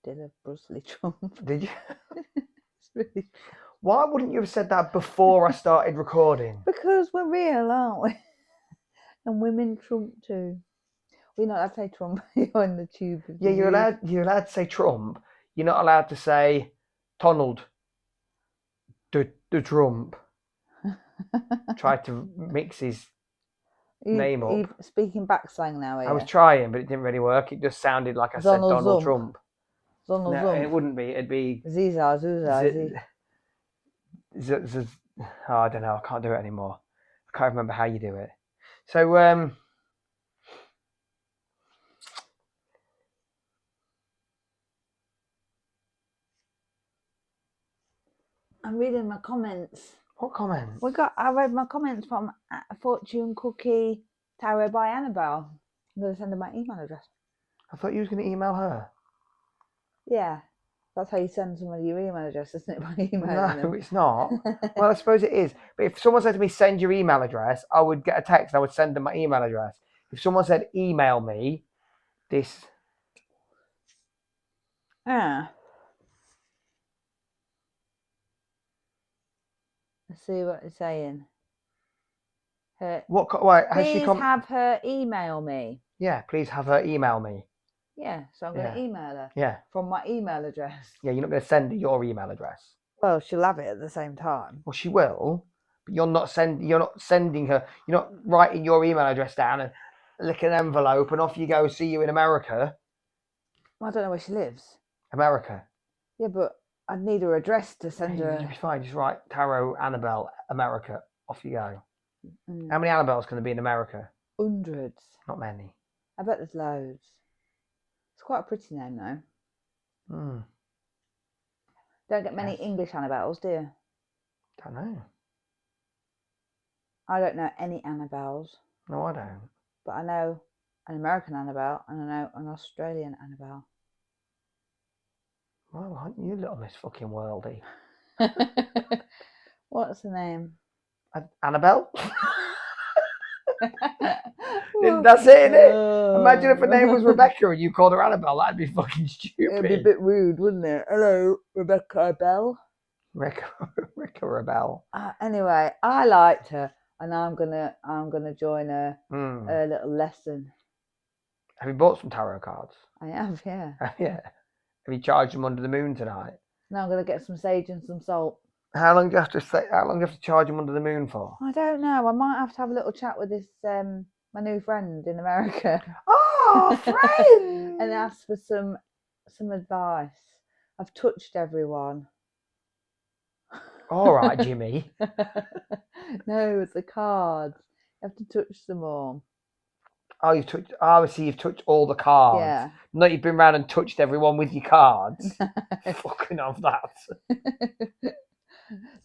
did a brustly Trump. Did you? It's really... Why wouldn't you have said that before I started recording? Because we're real, aren't we? And women Trump too. We're not allowed to say Trump. You're in the tube. Yeah, you're allowed to say Trump. You're not allowed to say Donald. The Trump. Tried to mix his name up. Speaking back slang now, are you? I was trying, but it didn't really work. It just sounded like I said Donald Trump. Donald No, Trump. it wouldn't be. It'd be Ziza. Oh, I don't know. I can't do it anymore. I can't remember how you do it. So, I'm reading my comments. What comments? I read my comments from Fortune Cookie Tarot by Annabelle. I'm going to send her my email address. I thought you was going to email her. Yeah. That's how you send somebody your email address, isn't it? By emailing them. No, it's not. Well, I suppose it is. But if someone said to me, send your email address, I would get a text and I would send them my email address. If someone said, email me this. Ah. Let's see what it's saying. Please have her email me. Yeah, please have her email me. Yeah, so I'm going to email her. Yeah. From my email address. Yeah, you're not going to send her your email address. Well, she'll have it at the same time. Well, she will, but you're not sending her. You're not writing your email address down and lick an envelope and off you go. See you in America. Well, I don't know where she lives. America. Yeah, but I'd need her address to send her. You'll be fine. Just write Tarot Annabelle America. Off you go. How many Annabelles can there be in America? Hundreds. Not many. I bet there's loads. It's quite a pretty name, though. Don't get many English Annabelles, do you? Don't know. I don't know any Annabelles. No, I don't. But I know an American Annabelle and I know an Australian Annabelle. Well, aren't you little Miss fucking Worldy? What's the name? Annabelle? That's it, innit? Imagine if her name was Rebecca and you called her Annabelle. That'd be fucking stupid. It'd be a bit rude, wouldn't it? Hello, Rebecca Bell. Rebecca Rebelle. Anyway, I liked her, and I'm gonna join her little lesson. Have you bought some tarot cards? I have, yeah. Yeah. Have you charged them under the moon tonight? No, I'm gonna get some sage and some salt. How long do you have to charge them under the moon for? I don't know. I might have to have a little chat with this my new friend in America. Oh, friend! And ask for some advice. I've touched everyone. All right, Jimmy. No, it's the cards. You have to touch them all. Oh, you've touched all the cards. Yeah. Not you've been round and touched everyone with your cards. Fucking of that.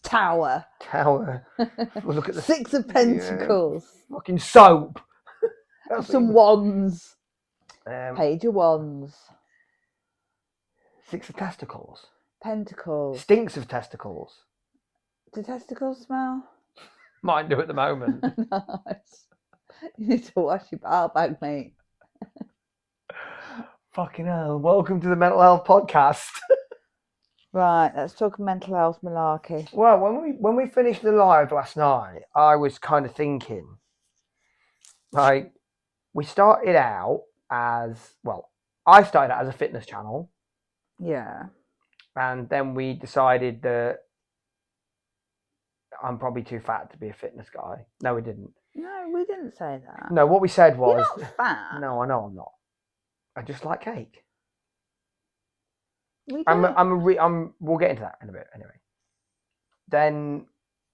Tower. Well, look at the Six of Pentacles. Yeah. Fucking soap. Some wands. Page of wands. Six of testicles. Pentacles. Stinks of testicles. Do testicles smell? Mine do at the moment. Nice. You need to wash your bowel bag, mate. Fucking hell. Welcome to the Mental Health Podcast. Right, let's talk mental health malarkey. Well, when we finished the live last night, I was kind of thinking, like, we started out I started out as a fitness channel. Yeah. And then we decided that I'm probably too fat to be a fitness guy. No, we didn't. No, we didn't say that. No, what we said was... You're not fat. No, I know I'm not. I just like cake. We'll get into that in a bit anyway. Then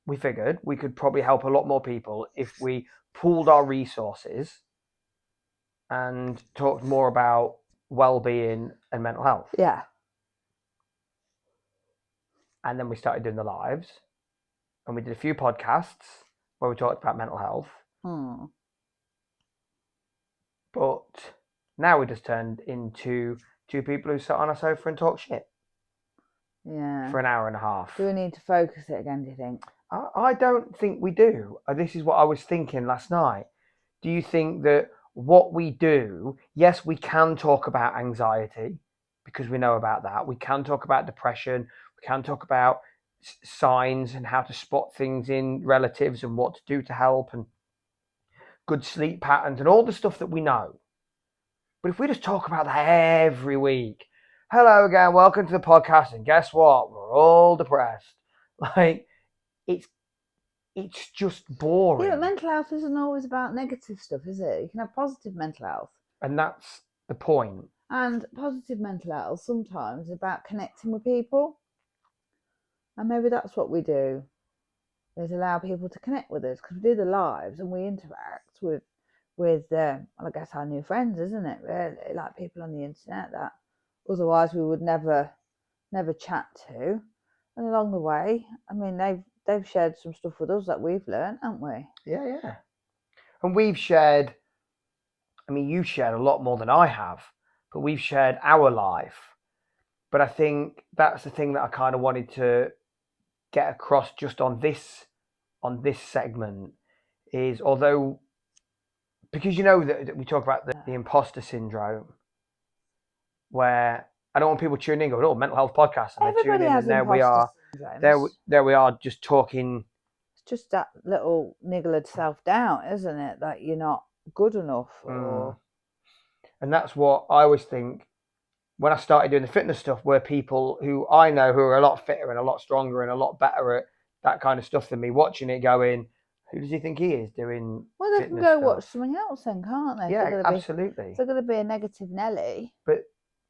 we figured we could probably help a lot more people if we pooled our resources and talked more about well-being and mental health. Yeah. And then we started doing the lives, and we did a few podcasts where we talked about mental health. But now we just turned into two people who sit on a sofa and talk shit. Yeah. For an hour and a half. Do we need to focus it again, do you think? I don't think we do. This is what I was thinking last night. Do you think that what we do, yes, we can talk about anxiety, because we know about that. We can talk about depression. We can talk about signs and how to spot things in relatives and what to do to help and good sleep patterns and all the stuff that we know. But if we just talk about that every week, hello again, welcome to the podcast, and guess what? We're all depressed. Like, it's just boring. Yeah, but mental health isn't always about negative stuff, is it? You can have positive mental health. And that's the point. And positive mental health sometimes is about connecting with people. And maybe that's what we do, is allow people to connect with us, because we do the lives and we interact with I guess our new friends, isn't it? Really, like people on the internet that otherwise we would never chat to. And along the way, I mean, they've shared some stuff with us that we've learned, haven't we? Yeah. And we've shared, I mean, you've shared a lot more than I have, but we've shared our life. But I think that's the thing that I kind of wanted to get across just on this segment is, although, because you know that we talk about the imposter syndrome, where I don't want people tuning in going, oh, mental health podcast, and everybody has imposter syndrome. There we are just talking. It's just that little niggle of self-doubt, isn't it, that you're not good enough. And that's what I always think when I started doing the fitness stuff, were people who I know who are a lot fitter and a lot stronger and a lot better at that kind of stuff than me, watching it going, who does he think he is doing? Well, they can go watch something else then, can't they? Yeah, absolutely. They're going to be a negative Nelly. But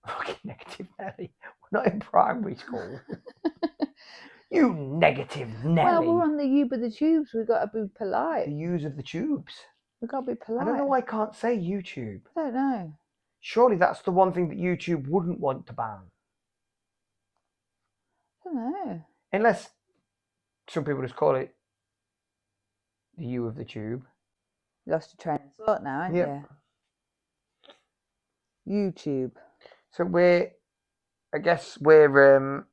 fucking negative Nelly. We're not in primary school. You negative Nelly. Well, we're on the U of the tubes. We've got to be polite. The U's of the tubes. We've got to be polite. I don't know why I can't say YouTube. I don't know. Surely that's the one thing that YouTube wouldn't want to ban. I don't know. Unless some people just call it the U of the tube. You lost your train of thought now, haven't you? YouTube. So I guess we're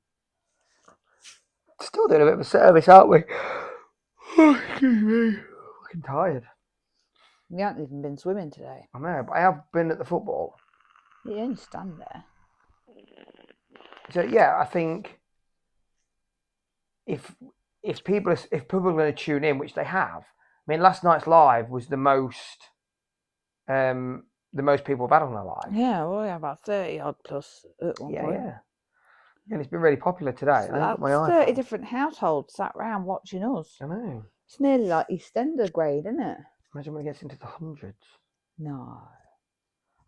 still doing a bit of a service, aren't we? Oh, excuse me. Fucking tired. You haven't even been swimming today. I know, but I have been at the football. You only stand there. So yeah, I think if people are going to tune in, which they have, I mean, last night's live was the most people have had on their live. Yeah, well, we have about 30 odd plus at one point. Yeah. And it's been really popular today. So that's 30 different households sat round watching us. I know. It's nearly like EastEnders grade, isn't it? Imagine when it gets into the hundreds. No.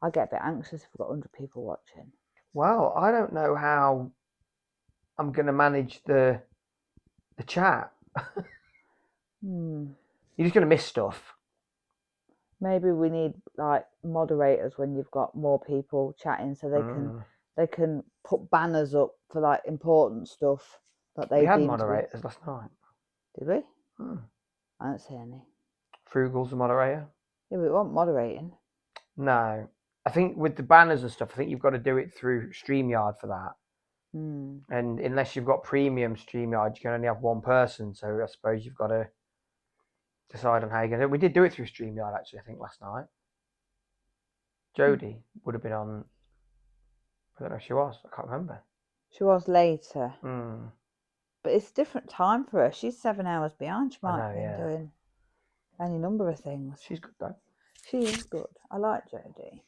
I get a bit anxious if we've got 100 people watching. Well, I don't know how I'm going to manage the chat. You're just going to miss stuff. Maybe we need like moderators when you've got more people chatting, so they can put banners up for like important stuff that they. We had moderators last night. Did we? I don't see any. Frugal's the moderator. Yeah, but we weren't moderating. No, I think with the banners and stuff, I think you've got to do it through StreamYard for that. And unless you've got premium StreamYard, you can only have one person. So I suppose you've got to decide on how you're going to do it. We did do it through StreamYard, actually, I think, last night. Jodie would have been on. I don't know if she was. I can't remember. She was later. But it's a different time for her. She's 7 hours behind. She might be doing any number of things. She's good, though. She is good. I like Jodie.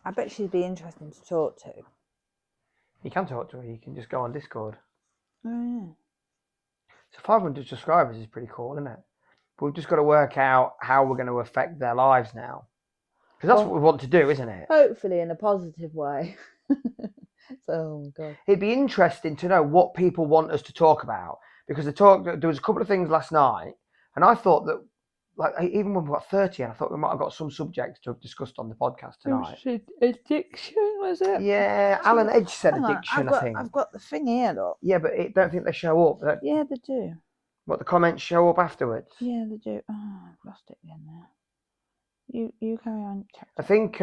I bet she'd be interesting to talk to. You can talk to her. You can just go on Discord. Oh, yeah. So 500 subscribers is pretty cool, isn't it? But we've just got to work out how we're going to affect their lives now. Because that's what we want to do, isn't it? Hopefully in a positive way. Oh, God. It'd be interesting to know what people want us to talk about. Because there was a couple of things last night, and I thought that, like, even when we got 30, I thought we might have got some subjects to have discussed on the podcast tonight. Addiction, was it? Yeah, Alan Edge said addiction, I think. I've got the thing here, look. Yeah, but I don't think they show up. Yeah, they do. What, the comments show up afterwards? Yeah, they do. Oh, I've lost it again now. You carry on. I think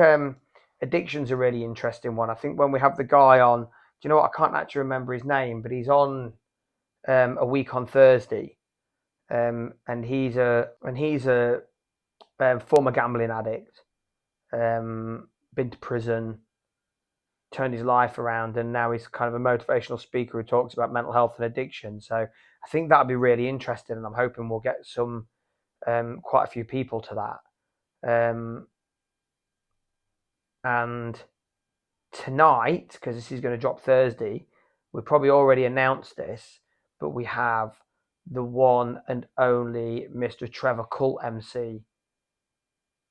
addiction's a really interesting one. I think when we have the guy on, do you know what? I can't actually remember his name, but he's on a week on Thursday. And he's a former gambling addict, been to prison, turned his life around, and now he's kind of a motivational speaker who talks about mental health and addiction. So I think that'd be really interesting, and I'm hoping we'll get some quite a few people to that. And tonight, because this is going to drop Thursday, we probably already announced this, but we have the one and only Mr. Trevor Cult MC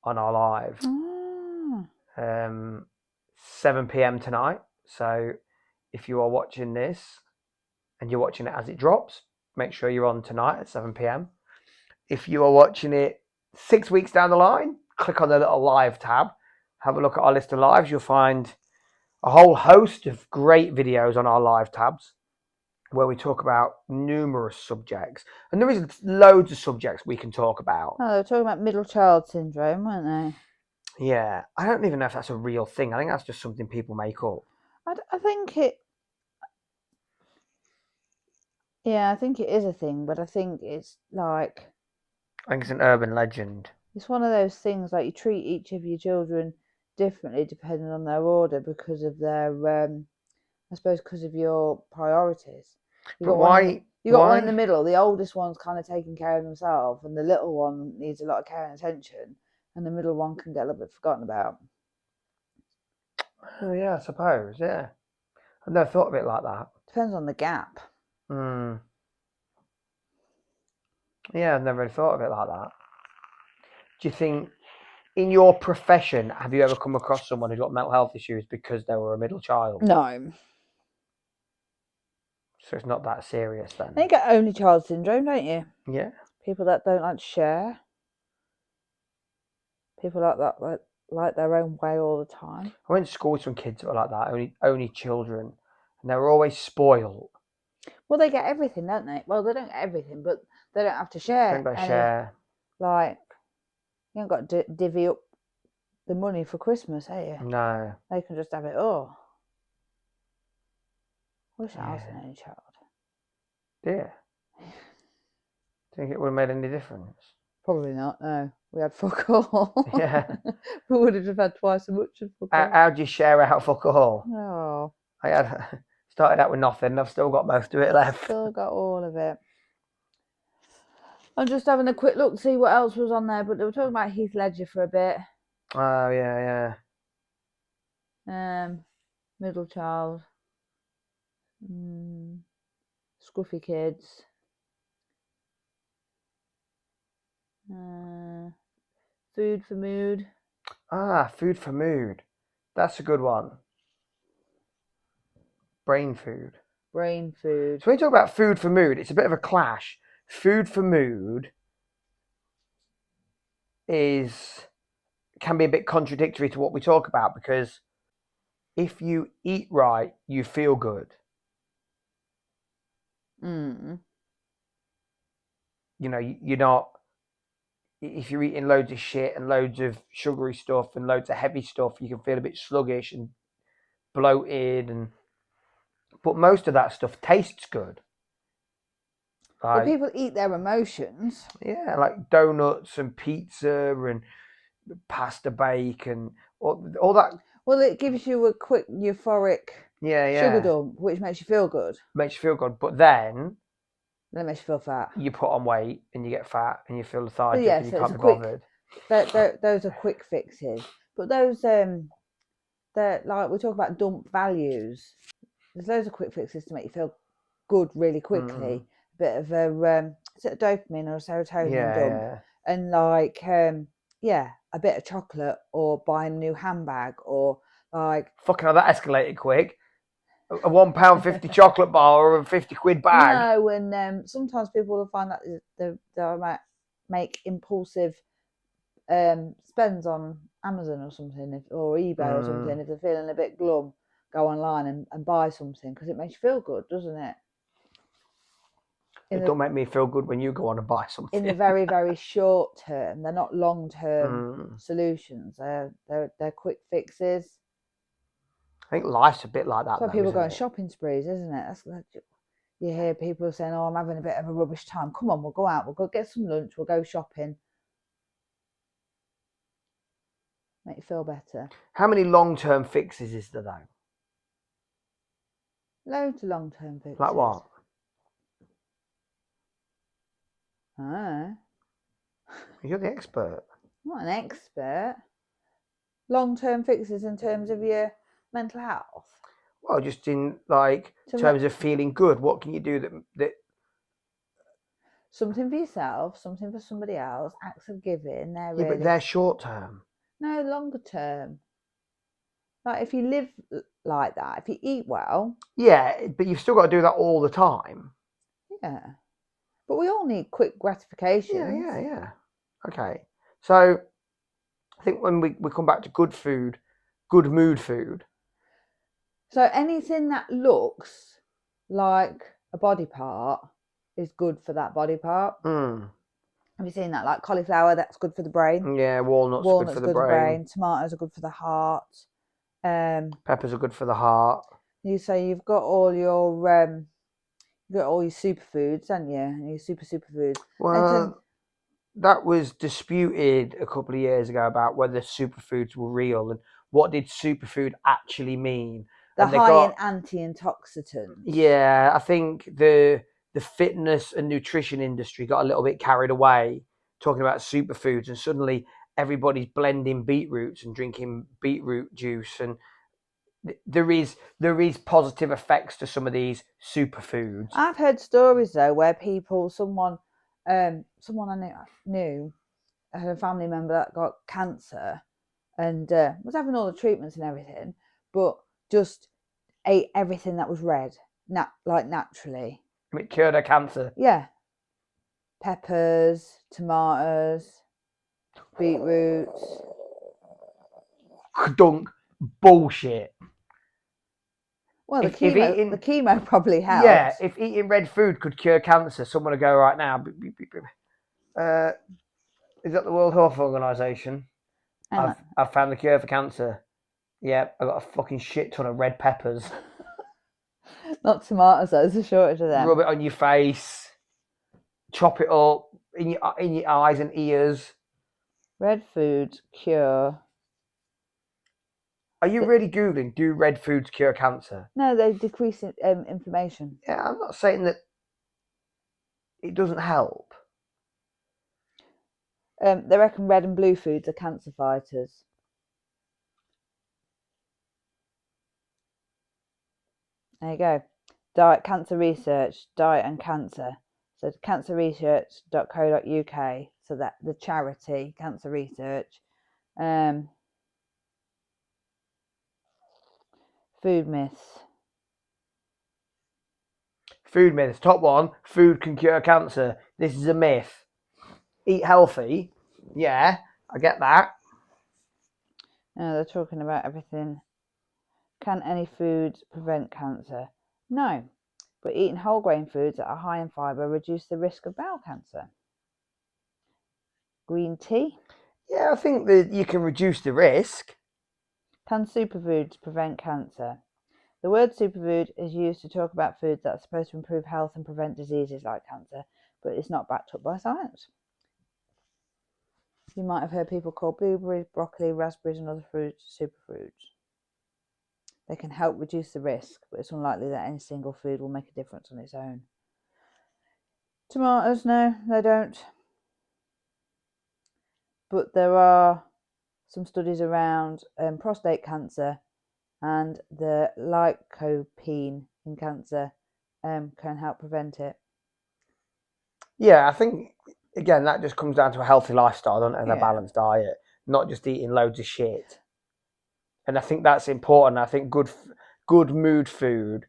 on our live. 7 p.m. tonight. So if you are watching this and you're watching it as it drops, make sure you're on tonight at 7 p.m. If you are watching it 6 weeks down the line, click on the little live tab, have a look at our list of lives. You'll find a whole host of great videos on our live tabs where we talk about numerous subjects. And there is loads of subjects we can talk about. Oh, they were talking about middle child syndrome, weren't they? Yeah, I don't even know if that's a real thing. I think that's just something people make up. I think it. Yeah, I think it is a thing, but I think it's like. I think it's an urban legend. It's one of those things like you treat each of your children differently depending on their order because of their, I suppose, because of your priorities. You got one in the middle. The oldest one's kind of taking care of themselves, and the little one needs a lot of care and attention, and the middle one can get a little bit forgotten about. Oh yeah, I suppose. Yeah, I've never thought of it like that. Depends on the gap. Yeah, I've never really thought of it like that. Do you think, in your profession, have you ever come across someone who's got mental health issues because they were a middle child? No. So it's not that serious then? You get only child syndrome, don't you? Yeah. People that don't like to share. People like that, like their own way all the time. I went to school with some kids that were like that, only children, and they were always spoiled. Well, they get everything, don't they? Well, they don't get everything, but they don't have to share. They don't share. Like, you haven't got to divvy up the money for Christmas, have you? No. They can just have it all. I wish I was an only child. Yeah. Think it would have made any difference? Probably not, no. We had fuck all. Yeah. We would have just had twice as much of fuck all. How'd you share out fuck all? Oh. I had started out with nothing, and I've still got most of it left. Still got all of it. I'm just having a quick look to see what else was on there, but they were talking about Heath Ledger for a bit. Oh, yeah. Middle child. Scruffy kids. Food for mood. Food for mood. That's a good one. Brain food. Brain food. So when you talk about food for mood, it's a bit of a clash. Food for mood can be a bit contradictory to what we talk about, because if you eat right, you feel good. You know, you're not, if you're eating loads of shit and loads of sugary stuff and loads of heavy stuff, you can feel a bit sluggish and bloated, but most of that stuff tastes good. Well, people eat their emotions. Yeah, like donuts and pizza and pasta bake and all that. Well, it gives you a quick euphoric sugar dump, which makes you feel good. Makes you feel good, but then it makes you feel fat. You put on weight and you get fat and you feel lethargic and you can't be bothered. Those are quick fixes, but those they're like, we talk about dump values. There's loads of quick fixes to make you feel good really quickly. A bit of is it a dopamine or a serotonin dump? And like a bit of chocolate or buying a new handbag or like fucking hell, that escalated quick. A £1.50 chocolate bar or a £50 bag. No, and sometimes people will find that they might make impulsive spends on Amazon or something, or eBay or something. If they're feeling a bit glum, go online and buy something because it makes you feel good, doesn't it? It don't make me feel good when you go on and buy something. In the very, very short term, they're not long term solutions. They're quick fixes. I think life's a bit like that. So people go on shopping sprees, isn't it? You hear people saying, "Oh, I'm having a bit of a rubbish time. Come on, we'll go out. We'll go get some lunch. We'll go shopping. Make you feel better." How many long-term fixes is there though? Loads of long-term fixes. Like what? Oh, You're the expert. I'm not an expert. Long-term fixes in terms of your mental health. Well, just in like terms of feeling good. What can you do that? Something for yourself, something for somebody else. Acts of giving. They're Yeah, really... but they're short term. No, longer term. Like if you live like that, if you eat well. Yeah, but you've still got to do that all the time. Yeah, but we all need quick gratification. Yeah. Okay, so I think when we come back to good food, good mood food. So anything that looks like a body part is good for that body part. Have you seen that? Like cauliflower, that's good for the brain. Yeah, walnuts are good for the brain. Tomatoes are good for the heart. Peppers are good for the heart. You've got all your superfoods, haven't you? And your superfoods. Well, that was disputed a couple of years ago about whether superfoods were real and what did superfood actually mean. They're high in anti-antioxidants. Yeah, I think the fitness and nutrition industry got a little bit carried away talking about superfoods, and suddenly everybody's blending beetroots and drinking beetroot juice, and there is positive effects to some of these superfoods. I've heard stories though where someone I knew had a family member that got cancer and was having all the treatments and everything, but just ate everything that was red, naturally. It cured her cancer. Yeah. Peppers, tomatoes, beetroots. Dunk bullshit. Well, the chemo probably helped. Yeah, if eating red food could cure cancer, someone would go right now. Is that the World Health Organization? I've found the cure for cancer. Yeah, I got a fucking shit ton of red peppers. Not tomatoes, there's a shortage of them. Rub it on your face. Chop it up in your eyes and ears. Red food cure. Are you really Googling, do red foods cure cancer? No, they decrease inflammation. Yeah, I'm not saying that it doesn't help. They reckon red and blue foods are cancer fighters. There you go. Diet Cancer Research, Diet and Cancer. So cancerresearch.co.uk. So that the charity Cancer Research. Food myths. Food myths. Top one, food can cure cancer. This is a myth. Eat healthy. Yeah, I get that. No, they're talking about everything. Can any food prevent cancer? No, but eating whole grain foods that are high in fibre reduce the risk of bowel cancer. Green tea? Yeah, I think that you can reduce the risk. Can superfoods prevent cancer? The word superfood is used to talk about foods that are supposed to improve health and prevent diseases like cancer, but it's not backed up by science. You might have heard people call blueberries, broccoli, raspberries and other fruits superfoods. They can help reduce the risk, but it's unlikely that any single food will make a difference on its own. Tomatoes, no, they don't. But there are some studies around prostate cancer, and the lycopene in cancer can help prevent it. Yeah, I think, again, that just comes down to a healthy lifestyle and a balanced diet, not just eating loads of shit. And I think that's important. I think good mood food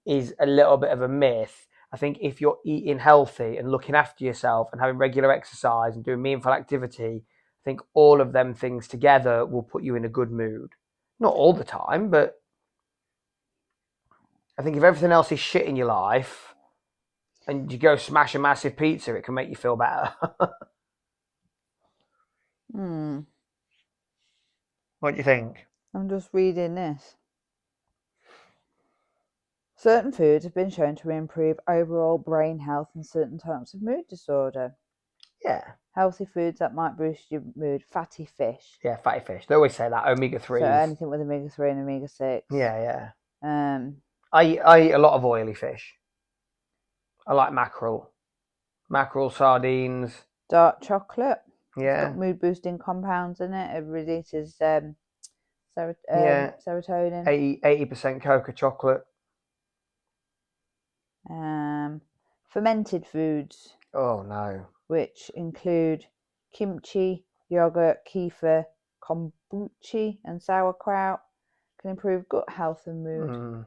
is a little bit of a myth. I think if you're eating healthy and looking after yourself and having regular exercise and doing meaningful activity, I think all of them things together will put you in a good mood. Not all the time, but I think if everything else is shit in your life and you go smash a massive pizza, it can make you feel better. What do you think? I'm just reading this. Certain foods have been shown to improve overall brain health and certain types of mood disorder. Yeah. Healthy foods that might boost your mood. Fatty fish. Yeah, fatty fish. They always say that. Omega-3s. So anything with omega-3 and omega-6. Yeah. I eat a lot of oily fish. I like mackerel, sardines. Dark chocolate. It's got Yeah, mood boosting compounds in it. It releases yeah. serotonin. 80% cocoa chocolate. Fermented foods, Oh no. which include kimchi, yogurt, kefir, kombucha, and sauerkraut, can improve gut health and mood. Mm.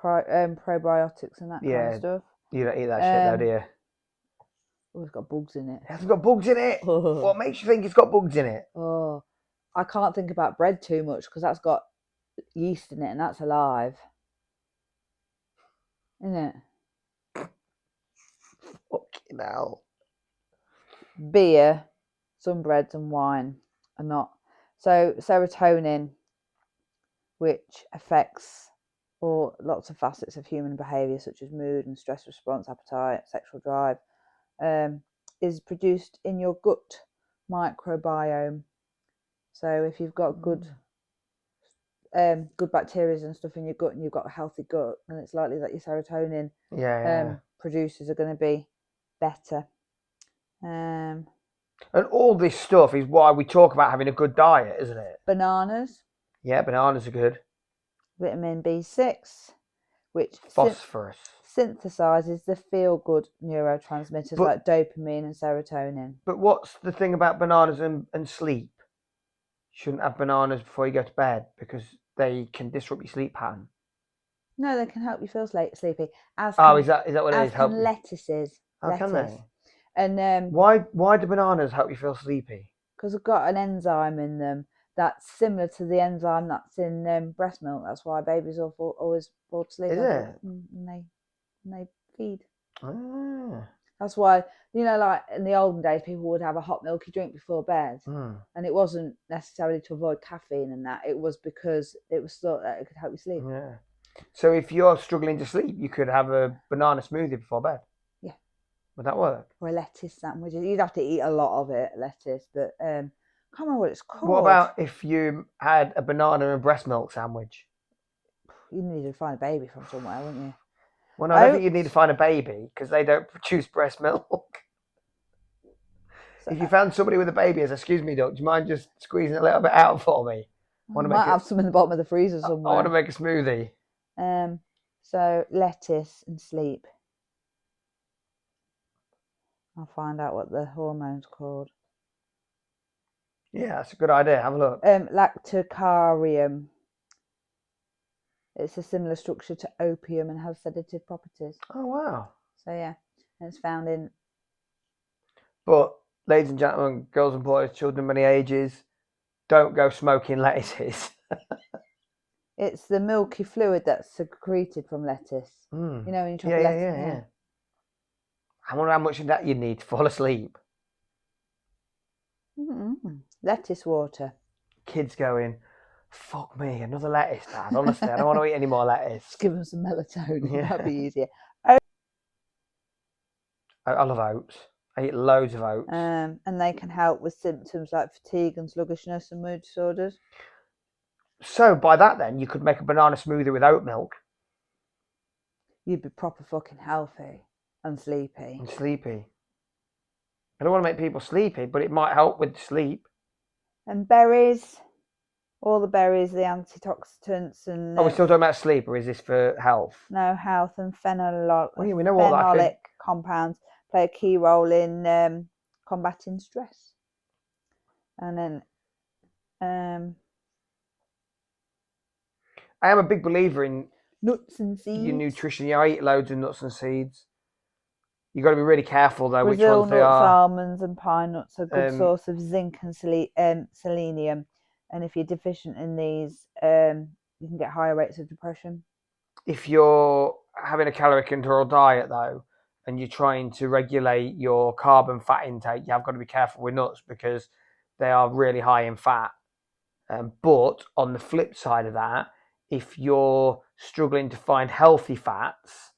Probiotics and that kind of Yeah, stuff. you don't eat that shit though, do you? Oh, it's got bugs in it. It hasn't got bugs in it. What makes you think it's got bugs in it? Oh, I can't think about bread too much because that's got yeast in it and that's alive. Isn't it? Fucking hell. Beer, some breads and wine are not. So serotonin, which affects lots of facets of human behaviour such as mood and stress response, appetite, sexual drive, is produced in your gut microbiome. So if you've got good bacteria and stuff in your gut and you've got a healthy gut, then it's likely that your serotonin producers are going to be better. And all this stuff is why we talk about having a good diet, isn't it? Bananas. Yeah, bananas are good. Vitamin B6, which phosphorus synthesizes the feel-good neurotransmitters like dopamine and serotonin. But what's the thing about bananas and sleep? You shouldn't have bananas before you go to bed because they can disrupt your sleep pattern. No, they can help you feel sleepy. Is that what it is? Can lettuces. How can they? And why do bananas help you feel sleepy? Because they've got an enzyme in them that's similar to the enzyme that's in breast milk. That's why babies always fall asleep. Is it? And they feed. Ah. That's why, like in the olden days, people would have a hot milky drink before bed. And it wasn't necessarily to avoid caffeine and that. It was because it was thought that it could help you sleep. Yeah. So if you're struggling to sleep, you could have a banana smoothie before bed. Yeah. Would that work? Or a lettuce sandwich. You'd have to eat a lot of it, lettuce, but I can't remember what it's called. What about if you had a banana and breast milk sandwich? You need to find a baby from somewhere, wouldn't you? Well, no, I don't think you'd need to find a baby because they don't produce breast milk. So, if you found somebody with a baby, excuse me, Doc, do you mind just squeezing a little bit out for me? I might have some in the bottom of the freezer somewhere. I want to make a smoothie. So lettuce and sleep. I'll find out what the hormone's called. Yeah, that's a good idea. Have a look. Lactocarium. It's a similar structure to opium and has sedative properties. Oh, wow. So, yeah, and it's found in... But, ladies and gentlemen, girls and boys, children of many ages, don't go smoking lettuces. It's the milky fluid that's secreted from lettuce. When you chop a lettuce. Yeah. I wonder how much of that you need to fall asleep. Lettuce water. Kids going, fuck me, another lettuce, Dad. Honestly, I don't want to eat any more lettuce. Just give them some melatonin. Yeah. That'd be easier. I love oats. I eat loads of oats. And they can help with symptoms like fatigue and sluggishness and mood disorders. So by that then, you could make a banana smoothie with oat milk. You'd be proper fucking healthy and sleepy. I don't want to make people sleepy, but it might help with sleep. And berries. All the berries, the antioxidants and... Are we still talking about sleep, or is this for health? No, health and phenolic compounds play a key role in combating stress. And then... I am a big believer in nuts and seeds. Your nutrition. Yeah, I eat loads of nuts and seeds. You've got to be really careful though Brazil which ones they are. Almonds and pine nuts are a good source of zinc and selenium. And if you're deficient in these, you can get higher rates of depression. If you're having a calorie control diet though, and you're trying to regulate your carb and fat intake, you have got to be careful with nuts because they are really high in fat. But on the flip side of that, if you're struggling to find healthy fats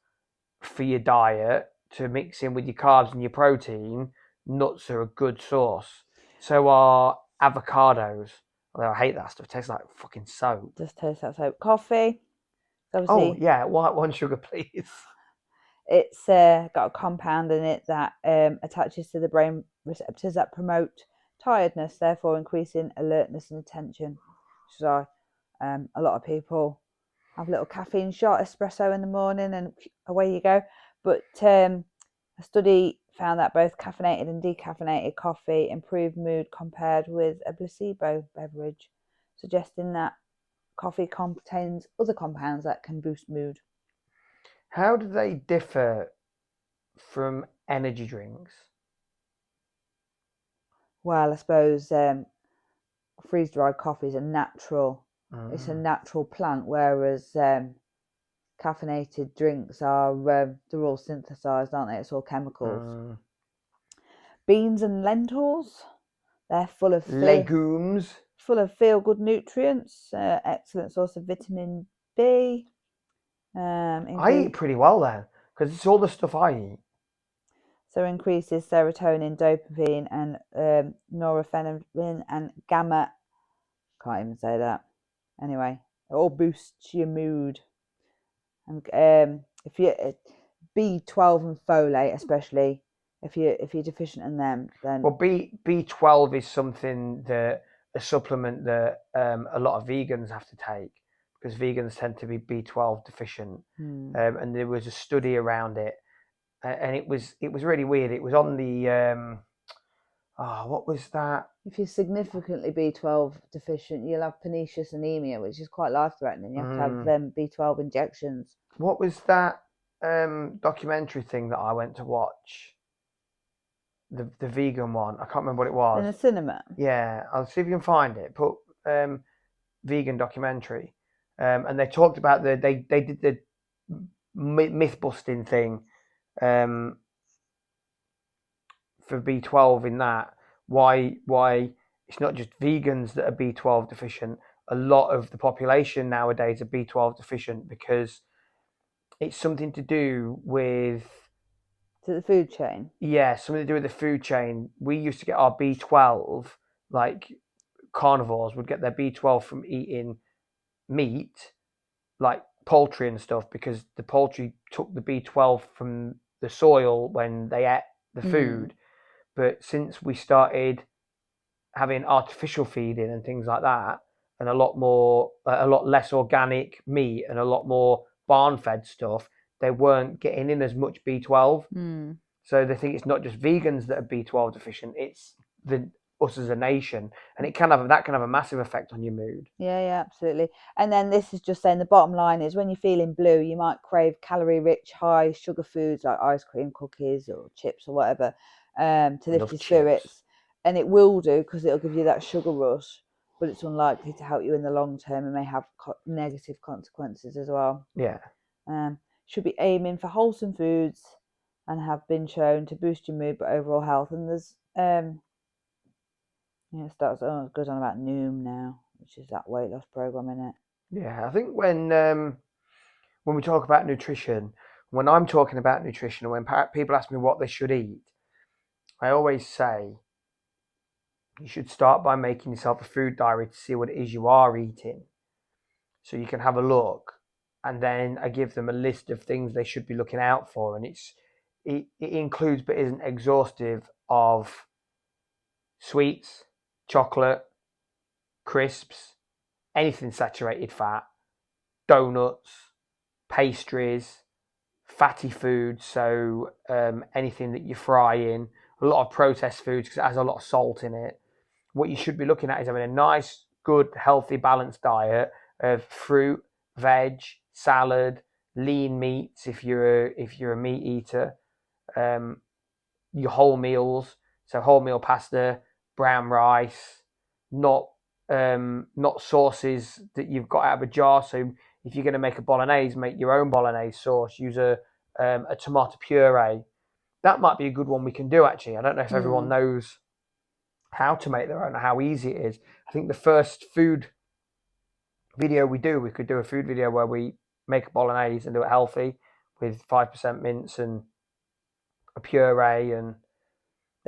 for your diet to mix in with your carbs and your protein, nuts are a good source. So are avocados. Although I hate that stuff. It tastes like fucking soap. Just tastes like soap. Coffee. Obviously, yeah, white one sugar, please. it's got a compound in it that attaches to the brain receptors that promote tiredness, therefore increasing alertness and attention. So, a lot of people have a little caffeine shot, espresso in the morning, and away you go. But a study found that both caffeinated and decaffeinated coffee improved mood compared with a placebo beverage, suggesting that coffee contains other compounds that can boost mood. How do they differ from energy drinks? Well, I suppose freeze-dried coffee is a natural. It's a natural plant, whereas caffeinated drinks are they're all synthesized, aren't they? It's all chemicals. Beans and lentils, they're full of Legumes. feel-good nutrients, excellent source of vitamin B. I eat pretty well then, because it's all the stuff I eat. So increases serotonin, dopamine, and norepinephrine and gamma. Can't even say that. Anyway, it all boosts your mood. And if you B12 and folate, especially if you're deficient in them, then Well, B12 is something that a supplement that a lot of vegans have to take because vegans tend to be B12 deficient. And there was a study around it, and it was really weird. It was on the what was that? if you're significantly B12 deficient, you'll have pernicious anemia, which is quite life-threatening. You have to have B12 injections. What was that documentary thing that I went to watch? The vegan one. I can't remember what it was. In the cinema. Yeah, I'll see if you can find it. Put vegan documentary, and they talked about they did the myth busting thing for B12 in that why it's not just vegans that are B12 deficient. A lot of the population nowadays are B12 deficient because it's something to do with the food chain. Yeah, something to do with the food chain. We used to get our B12, like carnivores would get their B12 from eating meat, like poultry and stuff, because the poultry took the B12 from the soil when they ate the food. But since we started having artificial feeding and things like that, and a lot less organic meat and a lot more barn fed stuff, they weren't getting in as much B12. So they think it's not just vegans that are B12 deficient; it's us as a nation, and it can have a massive effect on your mood. Yeah, absolutely. And then this is just saying the bottom line is when you're feeling blue, you might crave calorie-rich, high sugar foods like ice cream, cookies, or chips or whatever to lift your spirits, and it will do because it'll give you that sugar rush, but it's unlikely to help you in the long term and may have negative consequences as well. Yeah. Should be aiming for wholesome foods and have been shown to boost your mood but overall health. And there's it starts goes on about Noom now, which is that weight loss program, in it. Yeah, I think when we talk about nutrition, when I'm talking about nutrition, when people ask me what they should eat, I always say you should start by making yourself a food diary to see what it is you are eating, so you can have a look, and then I give them a list of things they should be looking out for, and it includes but isn't exhaustive of sweets, chocolate, crisps, anything saturated fat, donuts, pastries, fatty foods, so anything that you're frying, a lot of processed foods because it has a lot of salt in it. What you should be looking at is having a nice, good, healthy, balanced diet of fruit, veg, salad, lean meats if you're a meat eater, your whole meals, so wholemeal pasta, brown rice, not sauces that you've got out of a jar. So if you're going to make a bolognese, make your own bolognese sauce. Use a tomato puree. That might be a good one we can do, actually. I don't know if everyone knows how to make their own or how easy it is. I think the first food video we could do a food video where we make a bolognese and do it healthy with 5% mince and a puree and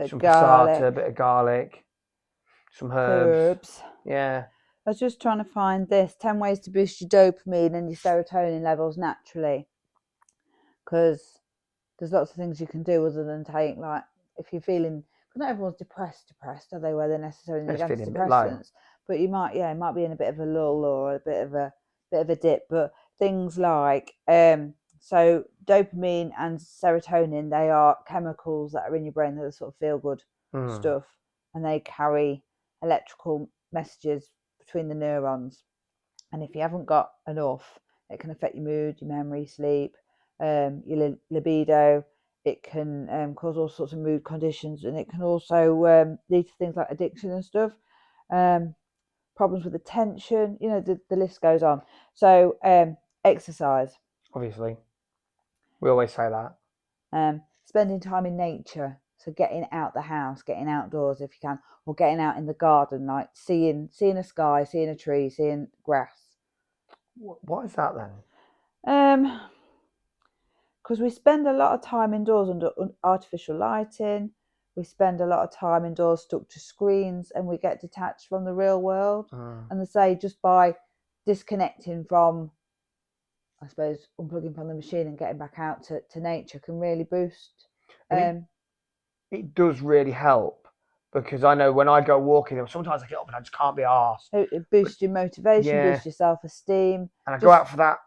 some passata, a bit of garlic, some herbs. Yeah. I was just trying to find this 10 ways to boost your dopamine and your serotonin levels naturally, because there's lots of things you can do other than take, like, if you're feeling, because not everyone's depressed, are they, where they're necessarily Just feeling a bit low. antidepressants, but you might, it might be in a bit of a lull or a bit of a dip. But things like, so dopamine and serotonin, they are chemicals that are in your brain that are sort of feel good stuff, and they carry electrical messages between the neurons. And if you haven't got enough, it can affect your mood, your memory, sleep, your libido. It can cause all sorts of mood conditions, and it can also lead to things like addiction and stuff. Problems with attention, the list goes on. So exercise. Obviously. We always say that. Spending time in nature. So getting out the house, getting outdoors if you can, or getting out in the garden, like seeing a sky, seeing a tree, seeing grass. What is that then? Because we spend a lot of time indoors under artificial lighting. We spend a lot of time indoors stuck to screens, and we get detached from the real world. And they say just by disconnecting from, I suppose, unplugging from the machine and getting back out to nature can really boost. It does really help, because I know when I go walking, sometimes I get up and I just can't be arsed. It boosts your motivation, boosts your self-esteem. And I go out for that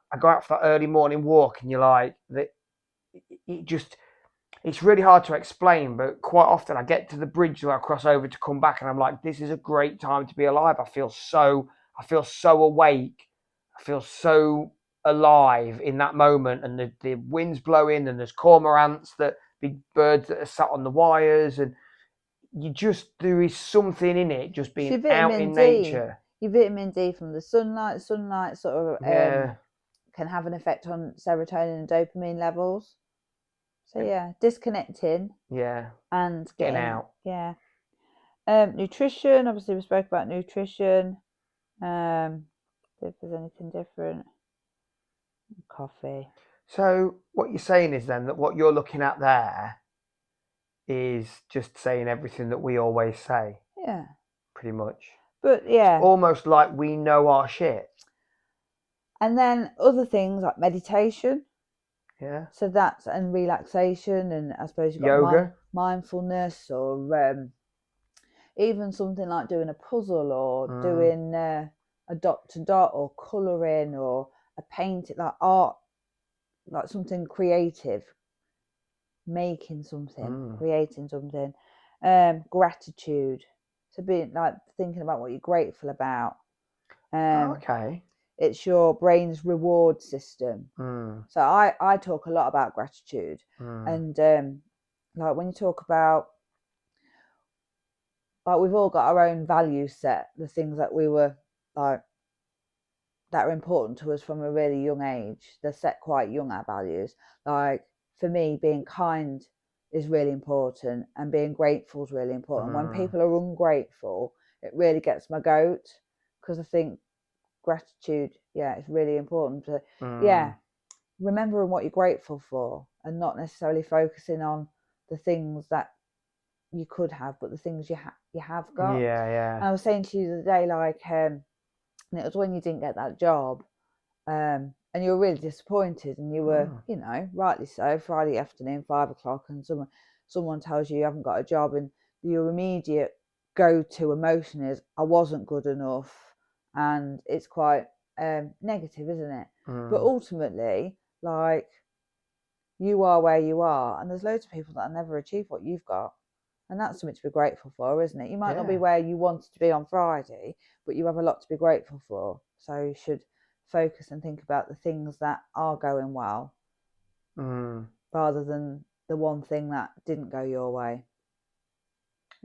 early morning walk, and you're like, it's really hard to explain, but quite often I get to the bridge that I cross over to come back, and I'm like, this is a great time to be alive. I feel so awake. I feel so alive in that moment, and the wind's blowing, and there's cormorants, big birds that are sat on the wires, and there is something in it, just being out in nature. Your vitamin D from the sunlight sort of can have an effect on serotonin and dopamine levels. So disconnecting. Yeah. And getting out. Yeah. Nutrition. Obviously, we spoke about nutrition. If there's anything different. Coffee. So what you're saying is then that what you're looking at there is just saying everything that we always say. Yeah. Pretty much. But yeah. It's almost like we know our shit. And then other things like meditation. Yeah. So that's, and relaxation, and I suppose you've got yoga, mindfulness, or even something like doing a puzzle, or doing a dot to dot, or colouring, or a painting, like art, like something creative, making something, creating something. Gratitude. So being like thinking about what you're grateful about. Okay. It's your brain's reward system. So I talk a lot about gratitude, and like when you talk about, like, we've all got our own value set, the things that we were like that are important to us from a really young age. They're set quite young, our values. Like for me, being kind is really important, and being grateful is really important. When people are ungrateful, it really gets my goat, because I think gratitude, it's really important to remembering what you're grateful for, and not necessarily focusing on the things that you could have, but the things you have got. And I was saying to you the other day, like, and it was when you didn't get that job, and you were really disappointed, and you were, rightly so, Friday afternoon, 5 o'clock, and someone tells you haven't got a job, and your immediate go-to emotion is, I wasn't good enough. And it's quite negative, isn't it? But ultimately, like, you are where you are, and there's loads of people that never achieve what you've got, and that's something to be grateful for, isn't it? You might not be where you wanted to be on Friday, but you have a lot to be grateful for. So you should focus and think about the things that are going well, rather than the one thing that didn't go your way.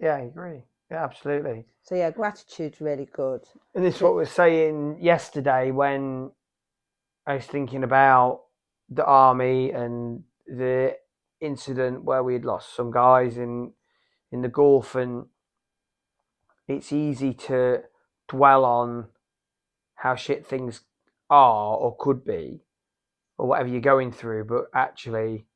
Yeah, I agree. Yeah, absolutely. So gratitude's really good. And this is what we were saying yesterday when I was thinking about the army and the incident where we'd lost some guys in the Gulf, and it's easy to dwell on how shit things are or could be, or whatever you're going through, but actually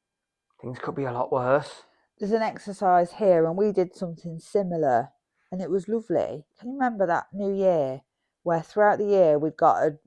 things could be a lot worse. There's an exercise here, and we did something similar, and it was lovely. Can you remember that New Year where throughout the year we've got a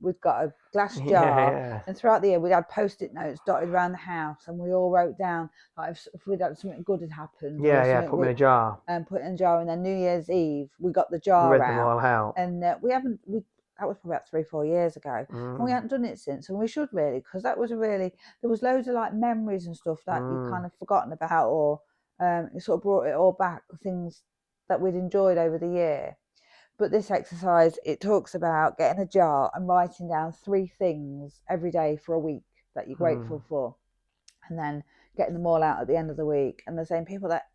glass jar, Yeah. and throughout the year we'd had post-it notes dotted around the house, and we all wrote down like if we'd had something good had happened or Yeah. something, Put them in a jar. and put it in a jar. And then New Year's Eve we got the We jar read them out, all out. and that was probably about 3-4 years ago, and we hadn't done it since, and we should really, because that was there was loads of like memories and stuff that you've kind of forgotten about, or it sort of brought it all back, things that we'd enjoyed over the year. But this exercise, it talks about getting a jar and writing down 3 things every day for a week that you're grateful for, and then getting them all out at the end of the week. And the same people that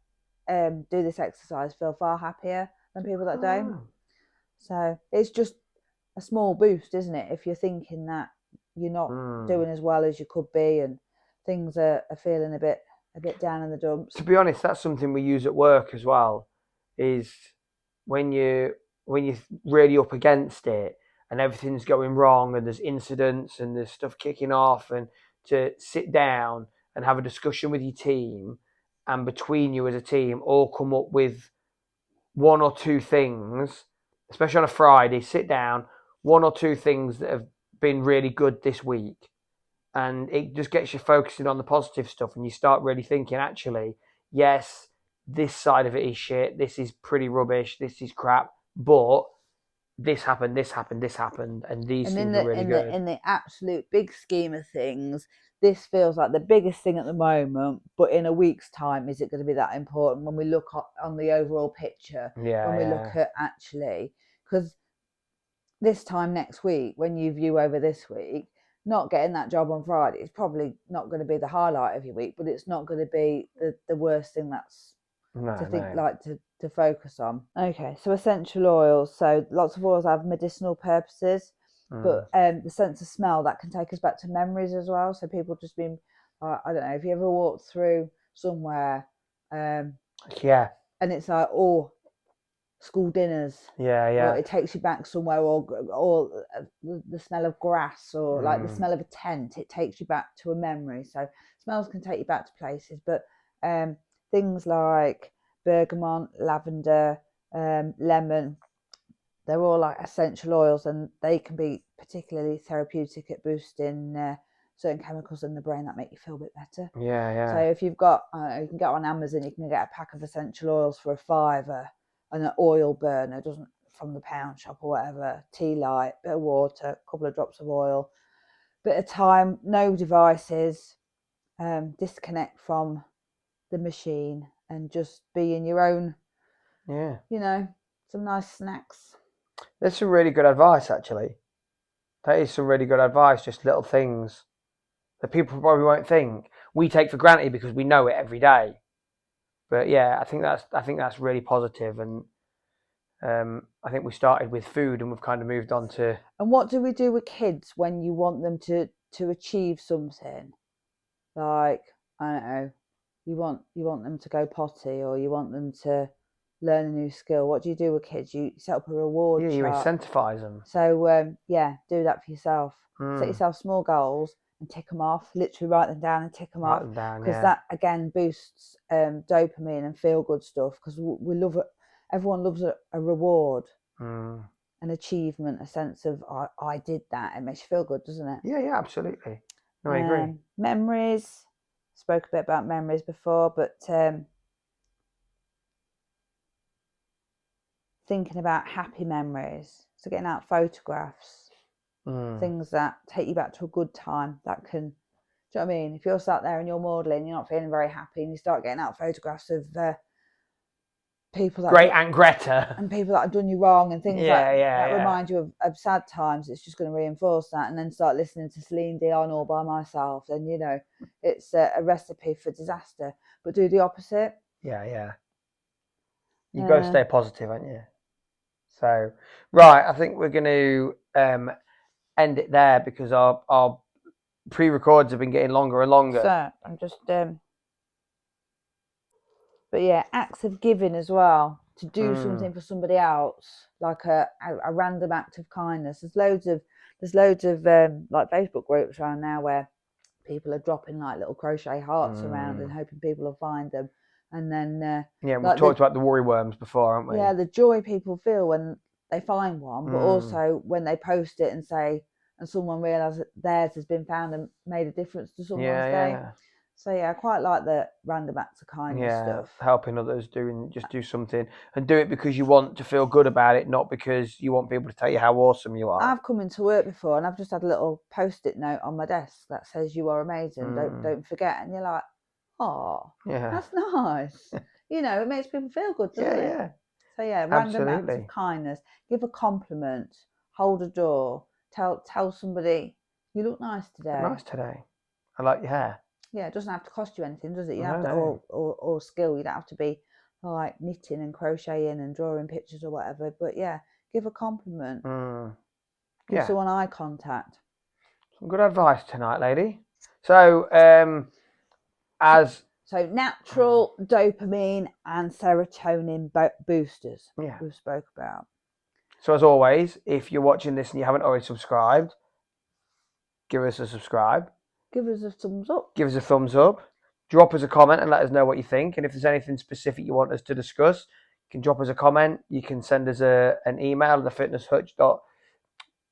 do this exercise feel far happier than people that don't. So it's just a small boost, isn't it? If you're thinking that you're not doing as well as you could be, and things are feeling a bit down in the dumps. To be honest, that's something we use at work as well. Is when you're really up against it and everything's going wrong and there's incidents and there's stuff kicking off, and to sit down and have a discussion with your team, and between you as a team all come up with 1 or 2 things, especially on a Friday, sit down, 1 or 2 things that have been really good this week, and it just gets you focusing on the positive stuff, and you start really thinking, actually, yes, this side of it is shit, this is pretty rubbish, this is crap, but this happened, and these things are really good. In the absolute big scheme of things, this feels like the biggest thing at the moment, but in a week's time, is it going to be that important when we look on the overall picture? When we look at actually, because this time next week, when you view over this week, not getting that job on Friday is probably not going to be the highlight of your week, but it's not going to be the worst thing to focus on. Okay, so essential oils. So lots of oils have medicinal purposes, but the sense of smell, that can take us back to memories as well. So people just been, I don't know, if you ever walked through somewhere, and it's like, oh, school dinners, or it takes you back somewhere, or the smell of grass, or like the smell of a tent, it takes you back to a memory. So smells can take you back to places, but things like bergamot, lavender, lemon, they're all like essential oils, and they can be particularly therapeutic at boosting certain chemicals in the brain that make you feel a bit better. So if you've got, you can get on Amazon, you can get a pack of essential oils for £5, and an oil burner, doesn't, from the pound shop or whatever, tea light, bit of water, a couple of drops of oil, bit of time, no devices, disconnect from the machine, and just be in your own, some nice snacks. There's some really good advice, actually. That is some really good advice, just little things that people probably won't think. We take for granted because we know it every day. But yeah, I think that's really positive, and I think we started with food and we've kind of moved on to. And what do we do with kids when you want them to achieve something? Like, I don't know, you want them to go potty, or you want them to learn a new skill. What do you do with kids? You set up a reward chart. You incentivize them. So do that for yourself. Set yourself small goals and tick them off. Literally write them down and tick them off, because that again boosts dopamine and feel good stuff, because we love it. Everyone loves a reward, an achievement, a sense of I did that. It makes you feel good, doesn't it? Yeah, absolutely. No, I agree. Memories. Spoke a bit about memories before, but thinking about happy memories. So getting out photographs, things that take you back to a good time. That can, do you know what I mean? If you're sat there and you're modelling, you're not feeling very happy, and you start getting out photographs of people that Aunt Greta, and people that have done you wrong, and things that remind you of sad times, it's just going to reinforce that. And then start listening to Celine Dion all by myself, then it's a recipe for disaster. But do the opposite. You've got to stay positive, haven't you? So right, I think we're going to end it there, because our pre-records have been getting longer and longer. So I'm just but yeah, acts of giving as well, to do something for somebody else, like a random act of kindness. There's loads of like Facebook groups around now where people are dropping like little crochet hearts around and hoping people will find them. And then we've talked about the worry worms before, haven't we? Yeah, the joy people feel when they find one, but also when they post it and say, and someone realises that theirs has been found and made a difference to someone's day. So I quite like the random acts of kindness stuff. Helping others, do something, and do it because you want to feel good about it, not because you want people to tell you how awesome you are. I've come into work before and I've just had a little post-it note on my desk that says "You are amazing. Don't forget." And you're like, "Oh, that's nice." It makes people feel good, doesn't it? Yeah. So random acts of kindness. Give a compliment. Hold a door. Tell somebody you look nice today. Nice today. I like your hair. Yeah, it doesn't have to cost you anything, does it? You have to, or skill. You don't have to be like knitting and crocheting and drawing pictures or whatever. But give a compliment. Give someone eye contact. Some good advice tonight, lady. So, natural dopamine and serotonin boosters. We've spoke about. So as always, if you're watching this and you haven't already subscribed, give us a subscribe. Give us a thumbs up. Give us a thumbs up. Drop us a comment and let us know what you think. And if there's anything specific you want us to discuss, you can drop us a comment. You can send us an email, thefitnesshutch.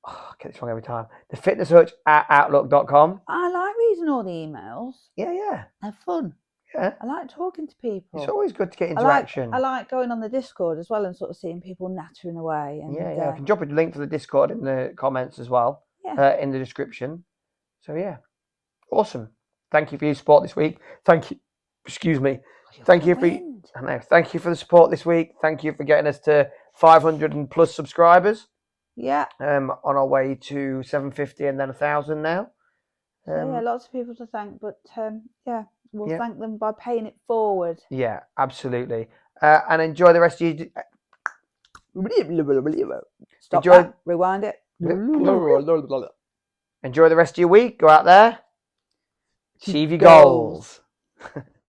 I get this wrong every time. thefitnesshutch@outlook.com. I like reading all the emails. Yeah. They're fun. Yeah. I like talking to people. It's always good to get interaction. I like going on the Discord as well and sort of seeing people nattering away. And, You can drop a link for the Discord in the comments as well. In the description. So awesome. Thank you for your support this week. Thank you. Excuse me. Thank you for the support this week. Thank you for getting us to 500 and plus subscribers. Yeah. On our way to 750 and then 1,000 now. Lots of people to thank, but we'll thank them by paying it forward. Yeah, absolutely. And enjoy the rest of your. Rewind it. Enjoy the rest of your week. Go out there. Achieve your goals.